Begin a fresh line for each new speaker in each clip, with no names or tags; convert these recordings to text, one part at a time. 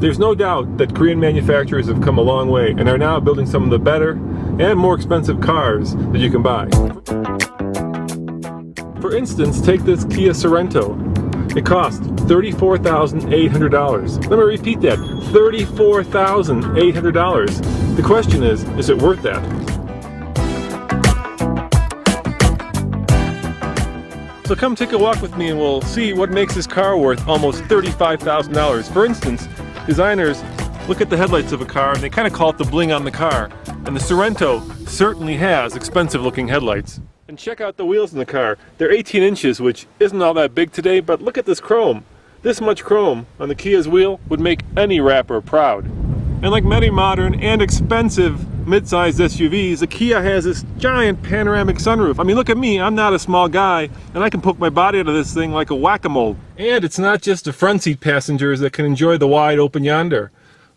There's no doubt that Korean manufacturers have come a long way and are now building some of the better and more expensive cars that you can buy. For instance, take this Kia Sorento. It costs $34,800. Let me repeat that, $34,800. The question is it worth that? So come take a walk with me and we'll see what makes this car worth almost $35,000. For instance, designers look at the headlights of a car and they kind of call it the bling on the car. And the Sorento certainly has expensive looking headlights. And check out the wheels in the car. They're 18 inches, which isn't all that big today, but look at this chrome. This much chrome on the Kia's wheel would make any rapper proud. And like many modern and expensive mid-sized SUVs, the Kia has this giant panoramic sunroof. I mean, look at me, I'm not a small guy, and I can poke my body out of this thing like a whack-a-mole. And it's not just the front seat passengers that can enjoy the wide open yonder.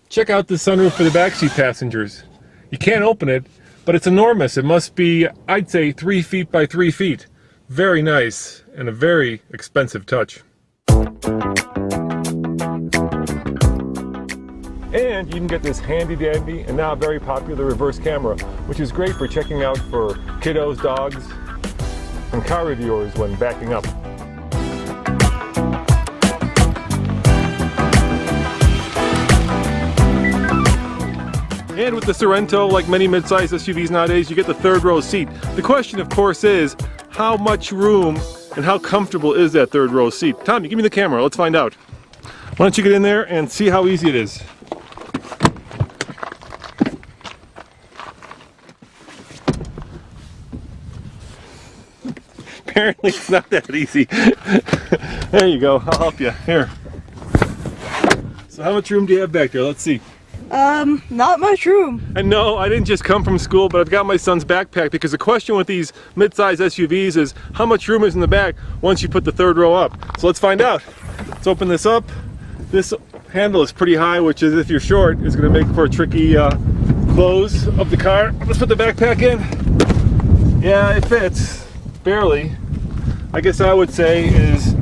Check out the sunroof for the back seat passengers. You can't open it, but it's enormous. It must be, I'd say, 3 feet by 3 feet. Very nice, and a very expensive touch. And you can get this handy dandy and now very popular reverse camera, which is great for checking out for kiddos, dogs, and car reviewers when backing up. And with the Sorento, like many mid-sized SUVs nowadays, you get the third row seat. The question, of course, is how much room and how comfortable is that third row seat? Tommy, give me the camera. Let's find out. Why don't you get in there and see how easy it is. Apparently it's not that easy. There you go, I'll help you. Here. So how much room do you have back there? Let's see.
Not much room.
And no, I didn't just come from school, but I've got my son's backpack because the question with these mid-size SUVs is how much room is in the back once you put the third row up. So let's find out. Let's open this up. This handle is pretty high, which is, if you're short, is going to make for a tricky close of the car. Let's put the backpack in. Yeah, it fits, barely. I guess I would say is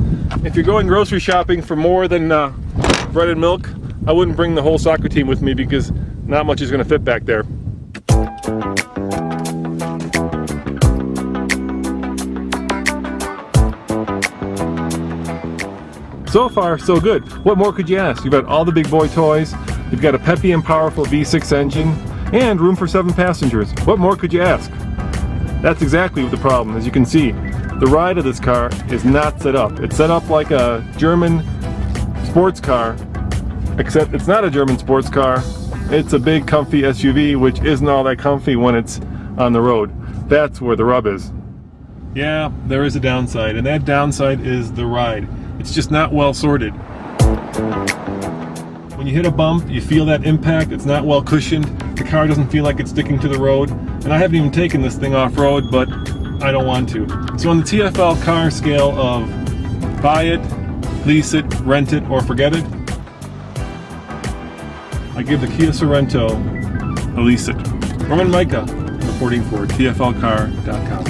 if you're going grocery shopping for more than bread and milk, I wouldn't bring the whole soccer team with me because not much is going to fit back there. So far, so good. What more could you ask? You've got all the big boy toys, you've got a peppy and powerful V6 engine, and room for 7 passengers. What more could you ask? That's exactly the problem. As you can see, the ride of this car is not set up. It's set up like a German sports car, except it's not a German sports car. It's a big comfy SUV, which isn't all that comfy when it's on the road. That's where the rub is. Yeah, there is a downside, and that downside is the ride. It's just not well sorted. When you hit a bump, you feel that impact. It's not well cushioned. The car doesn't feel like it's sticking to the road. And I haven't even taken this thing off-road, but I don't want to. So on the TFL car scale of buy it, lease it, rent it, or forget it, I give the Kia Sorento a lease it. Roman Micah reporting for TFLcar.com.